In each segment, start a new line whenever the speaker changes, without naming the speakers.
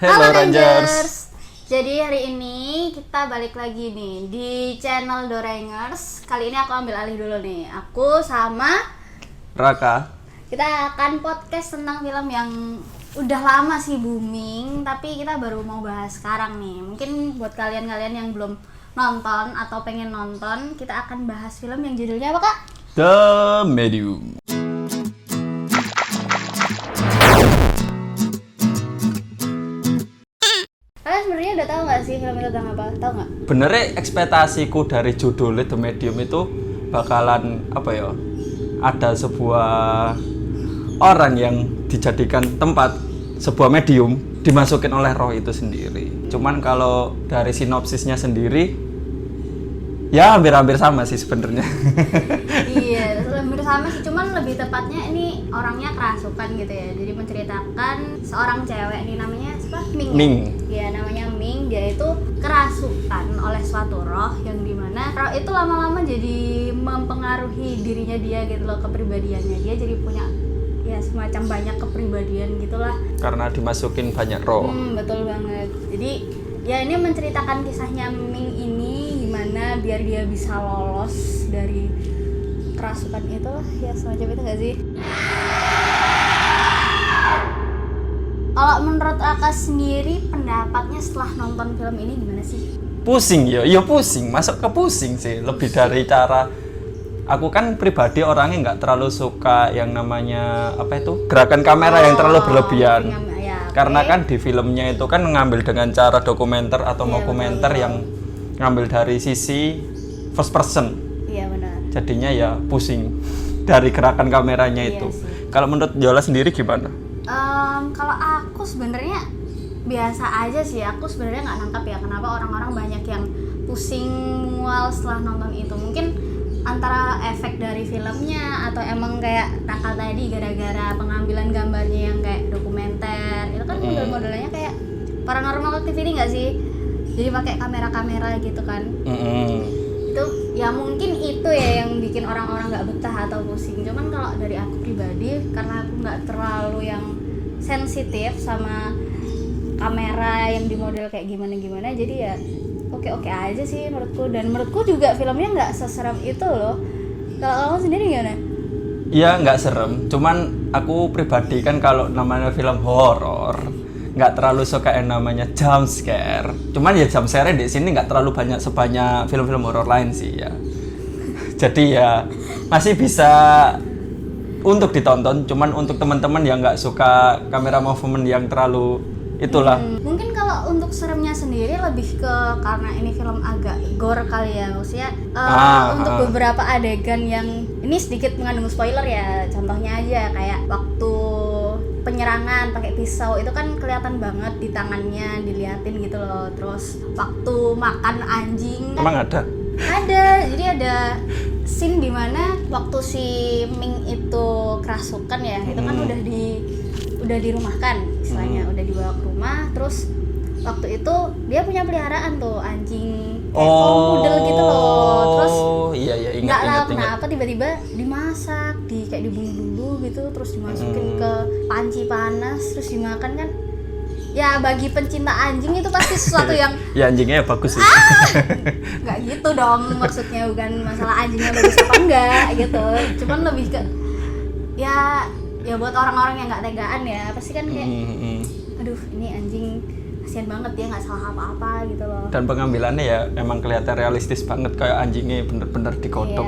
Halo Rangers.
Jadi hari ini kita balik lagi nih di channel Dorengers. Kali ini aku ambil alih dulu nih. Aku sama
Raka.
Kita akan podcast tentang film yang udah lama sih booming, tapi kita baru mau bahas sekarang nih. Mungkin buat kalian-kalian yang belum nonton atau pengen nonton, kita akan bahas film yang judulnya apa, Kak?
The Medium.
Kalian sebenarnya udah tahu nggak sih film itu tentang apa? Tahu nggak?
Benernya ekspektasiku dari judulnya The Medium itu bakalan apa ya? Ada sebuah orang yang dijadikan tempat sebuah medium dimasukin oleh roh itu sendiri. Cuman kalau dari sinopsisnya sendiri ya hampir-hampir sama sih sebenarnya.
Iya, hampir sama sih, cuman lebih tepatnya ini orangnya kerasukan gitu ya. Jadi menceritakan seorang cewek nih, namanya siapa? Ming.
Ming.
Ya, namanya Ming. Dia itu kerasukan oleh suatu roh yang dimana roh itu lama-lama jadi mempengaruhi dirinya dia gitu loh, kepribadiannya. Dia jadi punya ya semacam banyak kepribadian gitulah.
Karena dimasukin banyak roh.
Betul banget. Jadi ya ini menceritakan kisahnya Ming ini gimana biar dia bisa lolos dari kerasukan itu lah, ya semacam itu nggak sih? Kalau menurut Aka sendiri pendapatnya setelah nonton film ini gimana sih?
Pusing ya, iya pusing, masuk ke pusing sih. Lebih dari cara aku kan pribadi orangnya nggak terlalu suka yang namanya apa itu gerakan kamera yang terlalu berlebihan.
Ya,
karena kan di filmnya itu kan ngambil dengan cara dokumenter atau dokumenter yang ngambil dari sisi first person.
Iya benar.
Jadinya ya pusing dari gerakan kameranya itu. Kalau menurut Yola sendiri gimana?
Kalau aku sebenarnya biasa aja sih. Aku sebenarnya nggak nangkap ya kenapa orang-orang banyak yang pusing mual setelah nonton itu. Mungkin antara efek dari filmnya atau emang kayak Raka tadi gara-gara pengambilan gambarnya yang kayak dokumenter. Itu kan model-modelnya kayak paranormal activity nggak sih? Jadi pakai kamera-kamera gitu kan. Itu ya mungkin itu ya yang bikin orang-orang nggak betah atau pusing. Cuman kalau dari aku pribadi, karena aku nggak terlalu yang sensitif sama kamera yang di model kayak gimana-gimana, jadi ya oke-oke aja sih menurutku. Dan menurutku juga filmnya nggak seserem itu loh. Kalau kamu sendiri gimana?
Iya nggak serem, cuman aku pribadi kan kalau namanya film horor nggak terlalu suka yang namanya jump scare. Cuman ya jump scare di sini nggak terlalu banyak sebanyak film-film horor lain sih ya. Jadi ya masih bisa untuk ditonton. Cuman untuk teman-teman yang nggak suka kamera movement yang terlalu itulah.
Mungkin kalau untuk seremnya sendiri lebih ke karena ini film agak gore kali ya, maksudnya untuk beberapa adegan yang ini sedikit mengandung spoiler ya. Contohnya aja kayak waktu penyerangan pakai pisau itu kan kelihatan banget di tangannya, diliatin gitu loh. Terus waktu makan anjing kan
Emang ada?
Ada, jadi ada scene dimana waktu si Ming itu kerasukan ya, itu kan udah dirumahkan istilahnya, udah dibawa ke rumah. Terus waktu itu dia punya peliharaan tuh anjing poodle gitu loh. Terus
iya ingat.
Nggak tahu kenapa tiba-tiba dimasak, kayak dibunuh dulu gitu, terus dimasukin ke panci panas, terus dimakan kan. Ya bagi pencinta anjing itu pasti sesuatu yang
ya anjingnya ya bagus sih.
Nggak gitu dong, maksudnya bukan masalah anjingnya bagus apa enggak gitu. Cuman lebih ke ya buat orang-orang yang nggak tegaan ya pasti kan kayak aduh ini anjing kasian banget, dia nggak salah apa-apa gitu loh.
Dan pengambilannya ya emang kelihatan realistis banget, kayak anjingnya bener-bener digodok.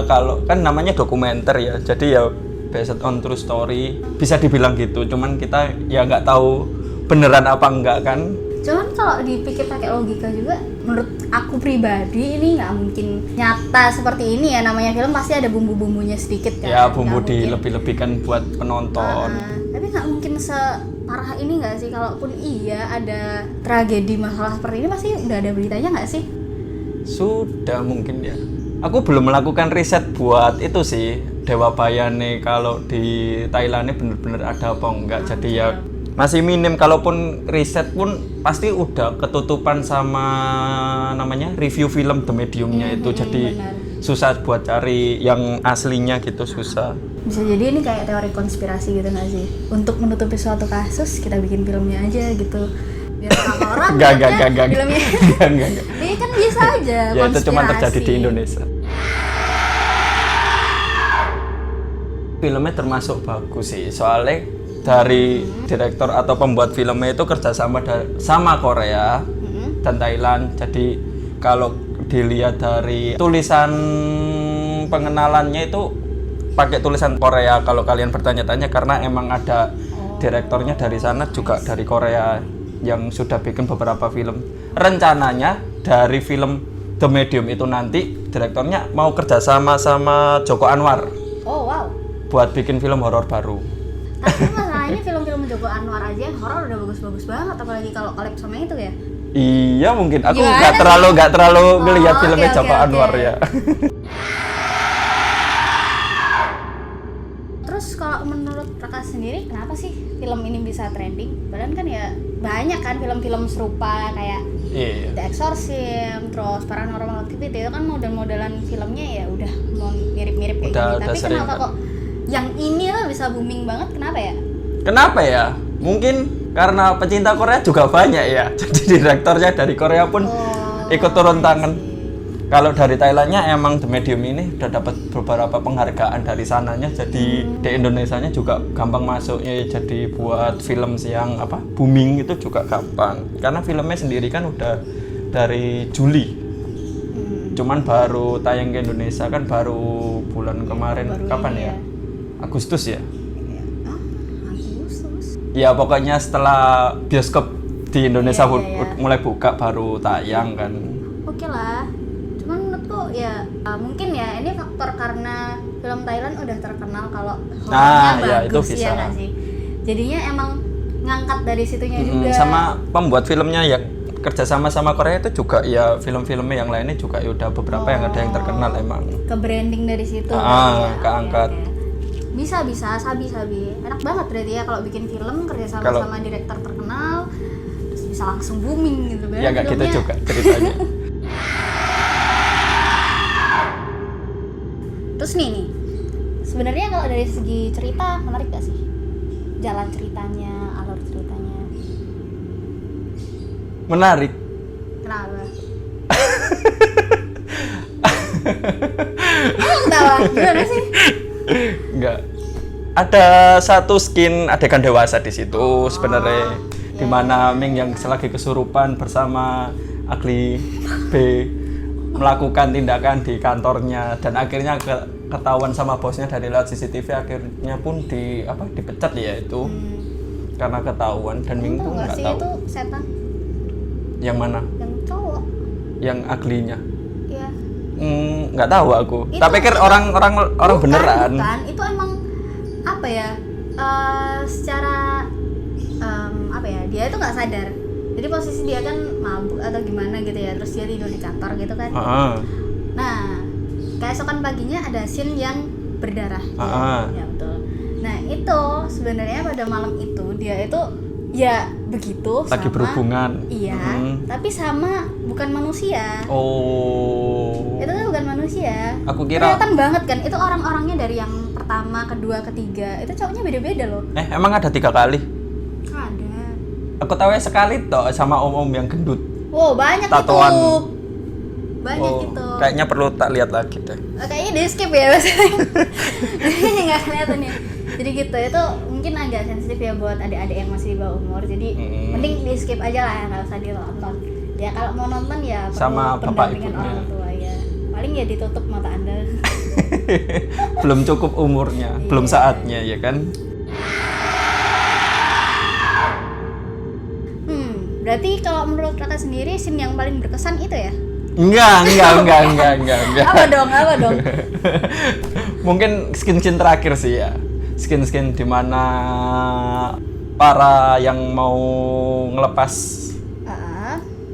Kalau kan namanya dokumenter ya, jadi ya based on true story, bisa dibilang gitu. Cuman kita ya nggak tahu beneran apa enggak kan.
Cuman kalau dipikir pakai logika juga, menurut aku pribadi ini nggak mungkin nyata seperti ini ya. Namanya film pasti ada bumbu-bumbunya sedikit kan.
Ya bumbu dilebih-lebihkan buat penonton.
Tapi nggak mungkin separah ini nggak sih? Kalaupun iya ada tragedi masalah seperti ini pasti udah ada beritanya nggak sih?
Sudah mungkin ya. Aku belum melakukan riset buat itu sih, Dewa Bayane kalau di Thailand ini bener-bener ada apa enggak. Jadi ya masih minim, kalaupun riset pun pasti udah ketutupan sama namanya review film The Medium-nya itu. Jadi
benar.
susah buat cari yang aslinya gitu, susah.
Bisa jadi ini kayak teori konspirasi gitu nggak sih? Untuk menutupi suatu kasus kita bikin filmnya aja gitu. Biar orang-orang
Gak.
filmnya.
Enggak.
Ini kan bisa aja
Ya
konspirasi.
itu cuma terjadi di Indonesia. Filmnya termasuk bagus sih, soalnya dari direktur atau pembuat filmnya itu kerjasama sama Korea dan Thailand. Jadi kalau dilihat dari tulisan pengenalannya itu pakai tulisan Korea kalau kalian bertanya-tanya, karena emang ada direktornya dari sana juga dari Korea yang sudah bikin beberapa film. Rencananya dari film The Medium itu nanti direktornya mau kerjasama sama Joko Anwar.
Oh wow.
Buat bikin film horor baru.
Tapi masalahnya film-film Joko Anwar aja yang horor udah bagus-bagus banget, apalagi kalau collab sama itu ya.
Iya mungkin aku
Gimana
nggak terlalu ngelihat filmnya
oke,
Joko
oke.
Anwar ya.
Terus kalau menurut Raka sendiri kenapa sih film ini bisa trending? Padahal kan ya banyak kan film-film serupa kayak
Iya.
The Exorcist, terus Paranormal Activity itu kan model-modelan filmnya ya udah mau mirip-mirip kayak
Udah
gini. Tapi
sering
kenapa
kan.
kok yang ini tuh bisa booming banget? Kenapa ya?
Kenapa ya? Mungkin karena pecinta Korea juga banyak ya. Jadi direktornya dari Korea pun ikut turun tangan. Kalau dari Thailandnya emang The Medium ini udah dapat beberapa penghargaan dari sananya, jadi di Indonesianya juga gampang masuknya, jadi buat film yang booming itu juga gampang. Karena filmnya sendiri kan udah dari Juli, cuman baru tayang ke Indonesia kan baru bulan kemarin,
baru
kapan
ini
ya? Agustus ya?
Agustus.
Ya pokoknya setelah bioskop di Indonesia
Iya.
mulai buka baru tayang kan.
Oke lah. Cuman menurutku ya mungkin ya ini faktor karena film Thailand udah terkenal kalau horornya
ya, itu
bagus
bisa.
ya nggak sih? Jadinya emang ngangkat dari situnya juga.
Sama pembuat filmnya yang kerjasama sama Korea itu juga ya, film-filmnya yang lainnya juga ya udah beberapa yang ada yang terkenal emang.
Ke branding dari situ.
Keangkat.
Oke. Bisa sabi enak banget berarti ya kalau bikin film kerjasama sama direktur terkenal terus bisa langsung booming gitu kan.
Ya nggak gitu
filmnya.
juga ceritanya.
Terus nih sebenarnya kalau dari segi cerita menarik gak sih jalan ceritanya, alur ceritanya?
Menarik.
Kenapa? Ketawa gimana sih?
Enggak. Ada satu skin adegan dewasa di situ sebenarnya, di mana Ming yang selagi kesurupan bersama Agli B melakukan tindakan di kantornya dan akhirnya ketahuan sama bosnya dari lihat CCTV, akhirnya pun dipecat ya itu karena ketahuan, dan Ming tuh nggak
sih
tahu
itu setan
yang mana,
yang cowok
yang Aglinya.
ya.
Nggak tahu aku.
Itu-
Tak pikir orang beneran.
Bukan, itu emang apa ya? Secara apa ya? Dia itu nggak sadar. Jadi posisi dia kan mabuk atau gimana gitu ya. Terus dia tidur di kantor gitu kan. Nah, keesokan paginya ada scene yang berdarah. Ya betul. Nah itu sebenarnya pada malam itu dia itu ya begitu
Lagi
sama,
berhubungan.
Iya. Tapi sama bukan manusia.
Oh.
Itu kan bukan manusia.
Aku kira.
Kelihatan banget kan itu orang-orangnya dari yang pertama, kedua, ketiga. Itu cowoknya beda-beda loh.
Emang ada 3 kali?
Ada.
Aku tahu sekali toh sama om-om yang gendut.
Wow, banyak
Tatoan.
itu. Banyak itu.
Kayaknya perlu tak lihat lagi deh.
Kayaknya di skip ya maksudnya. Nggak kelihatan ya. Jadi gitu, itu mungkin agak sensitif ya buat adik-adik yang masih di bawah umur. Jadi mending di skip aja lah, nggak usah ditonton. Ya kalau mau nonton ya perlu
Sama bapak
pendampingan
ibunya.
orang tua ya. Paling ya ditutup mata Anda.
Belum cukup umurnya, belum saatnya ya kan?
Berarti kalau menurut Raka sendiri scene yang paling berkesan itu ya?
Enggak.
Apa dong?
Mungkin skin terakhir sih ya. Skin di mana para yang mau ngelepas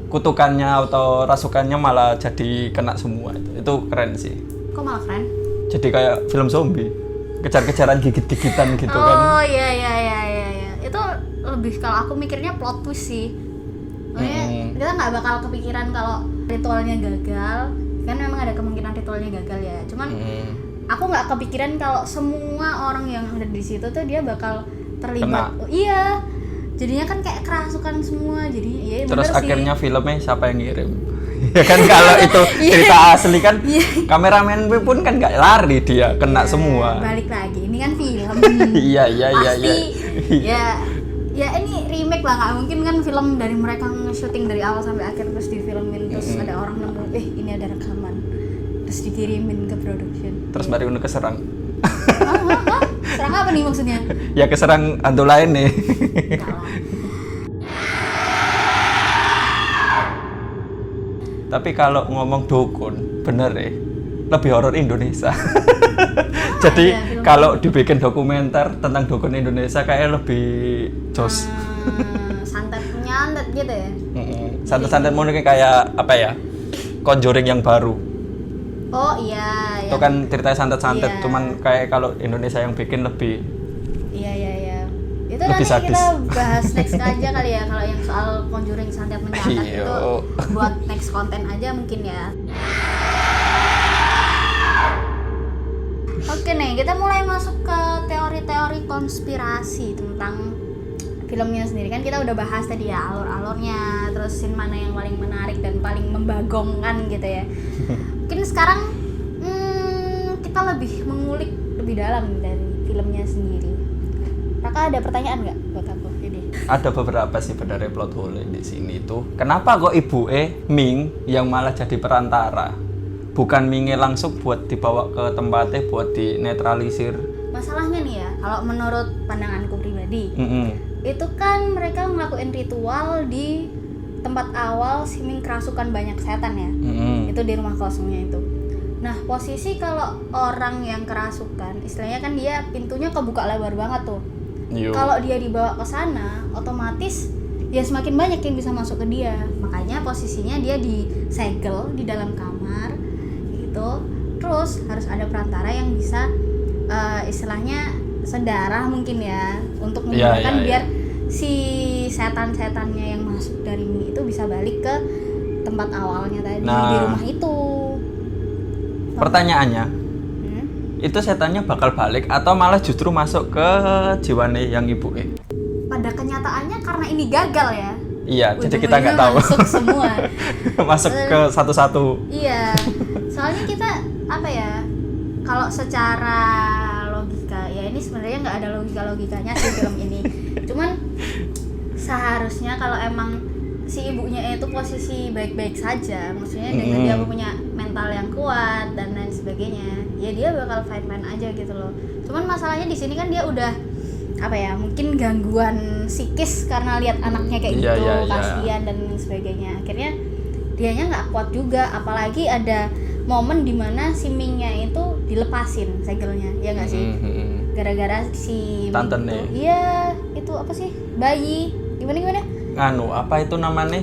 kutukannya atau rasukannya malah jadi kena semua. Itu keren sih.
Kok malah keren?
Jadi kayak film zombie, kejar-kejaran gigit-gigitan gitu kan.
Oh iya. Itu lebih kalau aku mikirnya plot twist sih. Makanya kita nggak bakal kepikiran kalau ritualnya gagal kan memang ada kemungkinan ritualnya gagal ya. Cuman aku nggak kepikiran kalau semua orang yang ada di situ tuh dia bakal terlibat. Iya, jadinya kan kayak kerasukan semua. Jadi ya
terus
bener
akhirnya
sih.
filmnya siapa yang ngirim? Ya kan kalau itu cerita asli kan kameramen pun kan nggak lari, dia kena semua.
Balik lagi, ini kan film.
Iya
Pasti ya ini remake lah, nggak mungkin kan film dari mereka nge-shooting dari awal sampai akhir terus difilmin terus ada orang nemu ini ada rekaman terus dikirimin ke production.
Terus baru nu keserang.
Serang apa nih maksudnya?
Ya keserang hantu lain nih.
Enggak lah.
Tapi kalau ngomong dukun, bener ya, lebih horor Indonesia. Jadi kalau dibikin dokumenter tentang dukun Indonesia kayak lebih jos.
Santet nyantet gitu ya.
Santet-santet mungkin kayak apa ya? Conjuring yang baru.
Oh iya.
Itu kan ceritanya santet-santet,
Iya.
cuman kayak kalau Indonesia yang bikin lebih.
Iya. Itu
Lebih
nanti
sadis.
kita bahas next aja kali ya, kalau yang soal conjuring santet mencatat itu
Iyo.
buat next konten aja mungkin ya. Oke nih, kita mulai masuk ke teori-teori konspirasi tentang filmnya sendiri. Kan kita udah bahas tadi ya alur-alurnya, terus scene mana yang paling menarik dan paling membagongkan gitu ya. Mungkin sekarang kita lebih mengulik lebih dalam dari filmnya sendiri. Raka ada pertanyaan nggak buat aku ini?
Ada beberapa sih sebenarnya plot hole di sini tuh. Kenapa kok ibu Ming yang malah jadi perantara? Bukan Mingnya langsung buat dibawa ke tempatnya buat dinetralisir.
Masalahnya nih ya, kalau menurut pandanganku pribadi, itu kan mereka ngelakuin ritual di tempat awal si Ming kerasukan banyak setan ya. Itu di rumah kosongnya itu. Nah, posisi kalau orang yang kerasukan, istilahnya kan dia pintunya kebuka lebar banget tuh. Kalau dia dibawa ke sana, otomatis ya semakin banyak yang bisa masuk ke dia. Makanya posisinya dia disegel di dalam kamar gitu. Terus harus ada perantara yang bisa istilahnya sedarah mungkin ya, untuk memudahkan biar si setan-setannya yang masuk dari Ming itu bisa balik ke tempat awalnya tadi di rumah itu.
Pertanyaannya, itu setannya bakal balik atau malah justru masuk ke jiwane yang ibu
Pada kenyataannya karena ini gagal ya.
Iya, jadi kita nggak tahu.
Masuk semua.
Masuk ke satu-satu.
Iya. Soalnya kita apa ya? Kalau secara logika ya ini sebenarnya nggak ada logikanya sih film ini. Cuman seharusnya kalau emang si ibunya itu posisi baik-baik saja, maksudnya dengan dia punya mental yang kuat dan lain sebagainya, ya dia bakal fine-fine aja gitu loh. Cuman masalahnya di sini kan dia udah apa ya, mungkin gangguan psikis karena lihat anaknya kayak gitu, kasihan dan lain sebagainya. Akhirnya dianya nggak kuat juga, apalagi ada momen dimana si Mingnya itu dilepasin segelnya, ya nggak sih? Gara-gara si
tante
Ming
nih.
Iya, itu apa sih? Bayi. Gimana?
Nganu, apa itu namanya?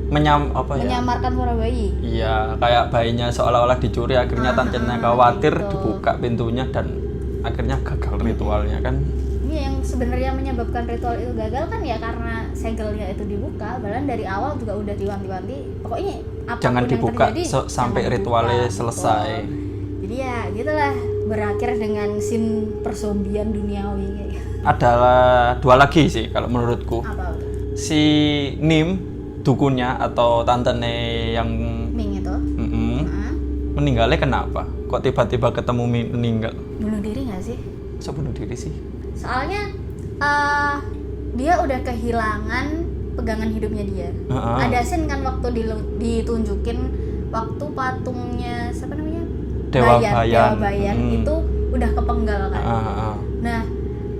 Menyamarkan suara bayi.
Iya, kayak bayinya seolah-olah dicuri, akhirnya tantenya khawatir,
gitu.
dibuka pintunya dan akhirnya gagal ritualnya kan.
Ini yang sebenarnya menyebabkan ritual itu gagal kan ya karena segelnya itu dibuka, bahkan dari awal juga udah diwanti-wanti. Pokoknya apapun
Jangan
yang
dibuka
terjadi,
sampai
jangan
ritualnya
dibuka.
selesai.
Betul. Jadi ya gitulah, berakhir dengan scene persombian duniawi kayak gitu.
Ada dua lagi sih kalau menurutku.
Apa tuh?
Si Nim, dukunnya atau tantene yang
Ming itu.
meninggalnya kenapa? Kok tiba-tiba ketemu meninggal?
Bunuh diri nggak sih?
Masa bunuh diri sih?
Soalnya dia udah kehilangan pegangan hidupnya dia. Ada scene kan waktu ditunjukin waktu patungnya siapa namanya?
Dewa
Bayan itu udah kepenggal kan. Nah,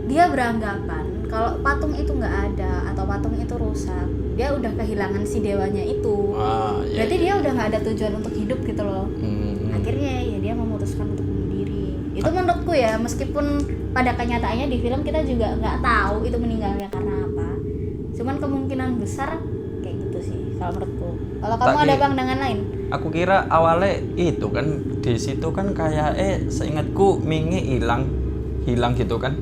dia beranggapan kalau patung itu nggak ada atau patung itu rusak, dia udah kehilangan si dewanya itu. Berarti dia udah nggak ada tujuan untuk hidup gitu loh. Akhirnya ya dia memutuskan untuk bunuh diri. Itu menurutku ya, meskipun pada kenyataannya di film kita juga nggak tahu itu meninggalnya karena apa. Cuman kemungkinan besar kayak gitu sih kalau menurutku. Kalau kamu ada pandangan lain?
Aku kira awalnya itu kan di situ kan kayak seingatku Mingnya hilang gitu kan.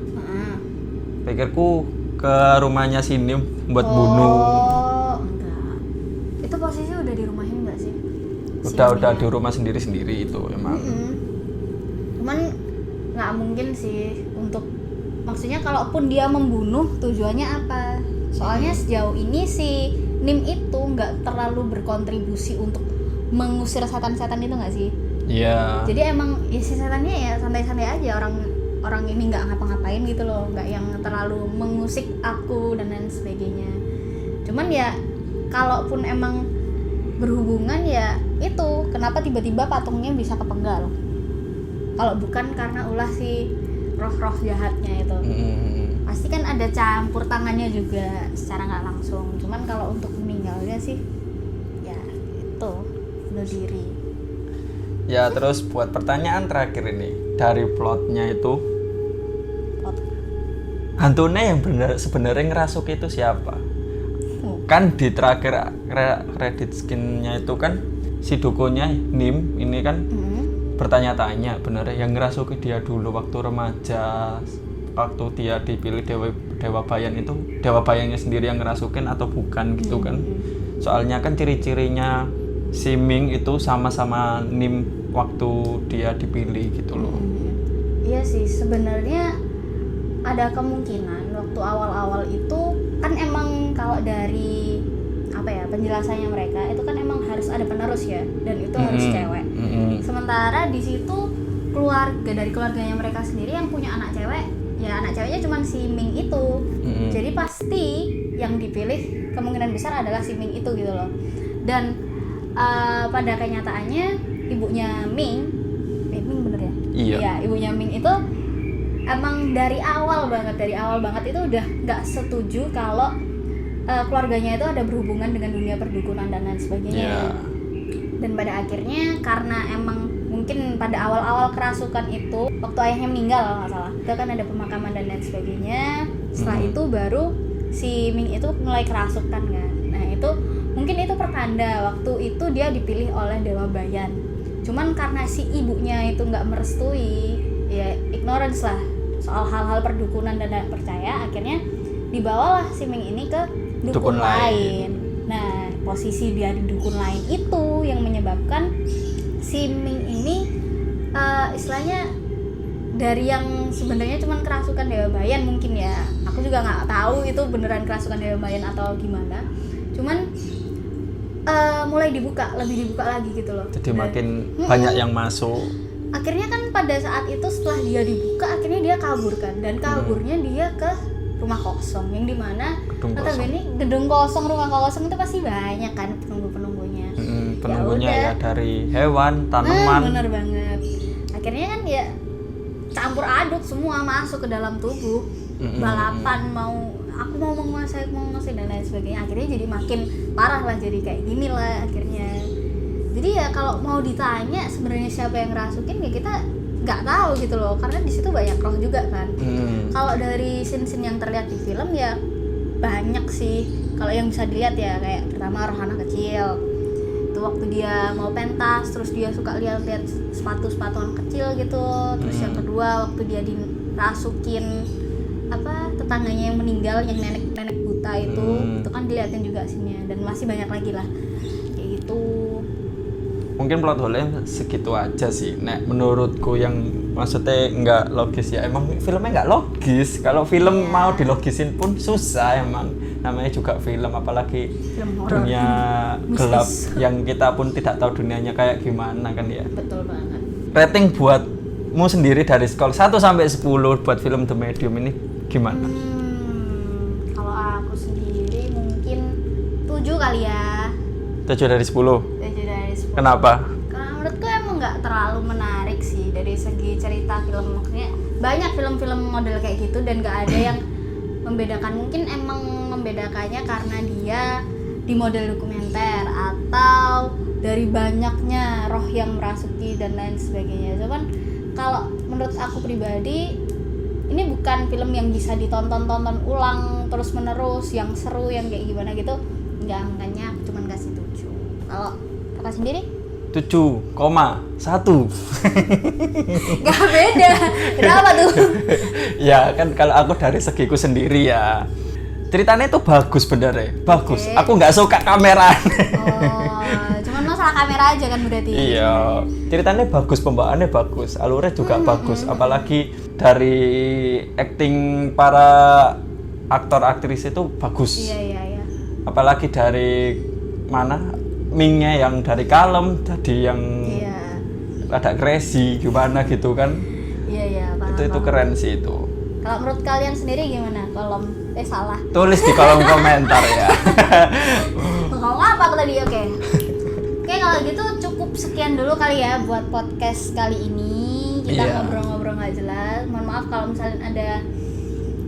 Pikirku ke rumahnya si Nim buat bunuh.
Enggak. Itu posisi udah di rumahnya enggak sih?
Udah di rumah sendiri-sendiri itu emang.
Cuman nggak mungkin sih untuk, maksudnya kalaupun dia membunuh tujuannya apa? Soalnya sejauh ini si Nim itu nggak terlalu berkontribusi untuk mengusir setan-setan itu nggak sih?
Iya.
Jadi emang ya si setannya ya santai-santai aja, orang ini nggak ngapa-ngapain gitu loh, nggak yang terlalu mengusik aku dan lain sebagainya. Cuman ya kalaupun emang berhubungan ya itu kenapa tiba-tiba patungnya bisa kepenggal? Kalau bukan karena ulah si roh-roh jahatnya itu. Pasti kan ada campur tangannya juga secara nggak langsung. Cuman kalau untuk meninggalnya sih ya itu bunuh diri.
Ya terus buat pertanyaan terakhir ini, dari plotnya itu hantunya yang sebenarnya ngerasuk itu siapa? Kan di terakhir credit skinnya itu kan si dukunnya Nim ini kan bertanya-tanya bener yang ngerasuki dia dulu waktu remaja, waktu dia dipilih Dewa Bayan itu Dewa Bayannya sendiri yang ngerasukin atau bukan gitu kan. Soalnya kan ciri-cirinya si Ming itu sama-sama Nim waktu dia dipilih gitu loh.
Iya sih, sebenarnya ada kemungkinan waktu awal-awal itu kan emang kalau dari apa ya penjelasannya mereka itu kan emang harus ada penerus ya, dan itu harus cewek. Sementara di situ dari keluarganya mereka sendiri yang punya anak cewek, ya anak ceweknya cuma si Ming itu. Jadi pasti yang dipilih kemungkinan besar adalah si Ming itu gitu loh. Dan pada kenyataannya ibunya Ming bener ya? Iya, ibunya Ming itu emang dari awal banget itu udah nggak setuju kalau keluarganya itu ada berhubungan dengan dunia perdukunan dan lain sebagainya. Dan pada akhirnya karena emang mungkin pada awal-awal kerasukan itu waktu ayahnya meninggal kalau nggak salah, itu kan ada pemakaman dan lain sebagainya. Setelah itu baru si Ming itu mulai kerasukan kan. Nah itu mungkin itu pertanda waktu itu dia dipilih oleh Dewa Bayan. Cuman karena si ibunya itu nggak merestui, ya ignorance lah soal hal-hal perdukunan dan tidak percaya, akhirnya dibawalah si Ming ini ke dukun lain. Nah posisi dia di dukun lain itu yang menyebabkan si Ming ini istilahnya dari yang sebenarnya cuma kerasukan Dewa Bayan mungkin ya, aku juga nggak tahu itu beneran kerasukan Dewa Bayan atau gimana, cuman mulai lebih dibuka lagi gitu loh. Jadi
makin banyak yang masuk.
Akhirnya kan pada saat itu setelah dia dibuka, akhirnya dia kabur kan, dan kaburnya dia ke rumah kosong yang dimana notabene gedung kosong, rumah kosong itu pasti banyak kan penunggunya.
Penunggunya ya dari hewan, tanaman.
Bener banget. Akhirnya kan ya campur aduk semua masuk ke dalam tubuh. Balapan aku mau menguasai dan lain sebagainya. Akhirnya jadi makin parah lah, jadi kayak gini lah akhirnya. Jadi ya kalau mau ditanya sebenarnya siapa yang ngerasukin ya kita nggak tahu gitu loh, karena di situ banyak roh juga kan. Kalau dari scene-scene yang terlihat di film ya banyak sih. Kalau yang bisa dilihat ya kayak pertama roh anak kecil itu waktu dia mau pentas, terus dia suka lihat sepatu anak kecil gitu. Terus yang kedua waktu dia dirasukin tetangganya yang meninggal, yang nenek buta itu kan dilihatin juga scene-nya, dan masih banyak lagi lah kayak gitu.
Mungkin plot hole-nya segitu aja sih. Menurutku yang maksudnya nggak logis ya. Emang filmnya nggak logis. Kalau film mau dilogisin pun susah emang. Namanya juga film, apalagi
film horor,
dunia gelap yang kita pun tidak tahu dunianya kayak gimana kan ya.
Betul banget.
Rating buatmu sendiri dari skala 1 sampai 10 buat film The Medium ini gimana?
Kalau aku sendiri mungkin 7 kali ya.
7 dari 10?
7 dari 10.
Kenapa?
Karena menurutku emang nggak terlalu menarik sih dari segi cerita film. Maksudnya banyak film-film model kayak gitu dan nggak ada yang membedakan. Mungkin emang membedakannya karena dia di model dokumenter atau dari banyaknya roh yang merasuki dan lain sebagainya. Cuman kalau menurut aku pribadi ini bukan film yang bisa ditonton ulang terus menerus, yang seru, yang kayak gimana gitu. Enggak, angkanya aku cuma kasih 7. Kalau kakak sendiri?
7,1.
Gak beda. Kenapa tuh?
Ya kan kalau aku dari segiku sendiri ya ceritanya itu bagus bener, bagus.
Oke.
Aku nggak suka kamera.
Cuman masalah kamera aja kan berarti.
Iya, ceritanya bagus, pembawaannya bagus, alurnya juga bagus, apalagi dari acting para aktor aktris itu bagus.
Iya.
Apalagi dari mana Mingnya yang dari kalem, tadi yang
Iya.
ada crazy gimana gitu kan.
Iya, paham.
Itu keren sih itu.
Kalau menurut kalian sendiri gimana? Salah.
Tulis di kolom komentar ya.
Ngomong apa aku tadi? Oke, kalau gitu cukup sekian dulu kali ya buat podcast kali ini. Kita
Iya.
ngobrol-ngobrol nggak jelas. Mohon maaf kalau misalnya ada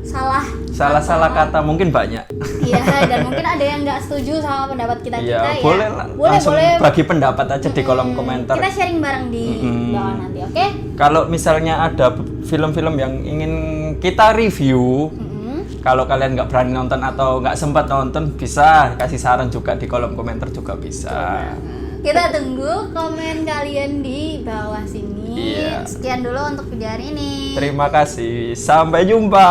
Salah kata mungkin banyak.
Iya, dan mungkin ada yang nggak setuju sama pendapat kita
Iya,
ya.
boleh lah. Langsung bagi pendapat aja di kolom komentar.
Kita sharing bareng di bawah nanti, oke?
Kalau misalnya ada film-film yang ingin kita review, kalau kalian nggak berani nonton atau nggak sempat nonton, bisa kasih saran juga di kolom komentar juga bisa.
Kita tunggu komen kalian di bawah sini.
Iya.
Sekian dulu untuk video hari ini.
Terima kasih. Sampai jumpa.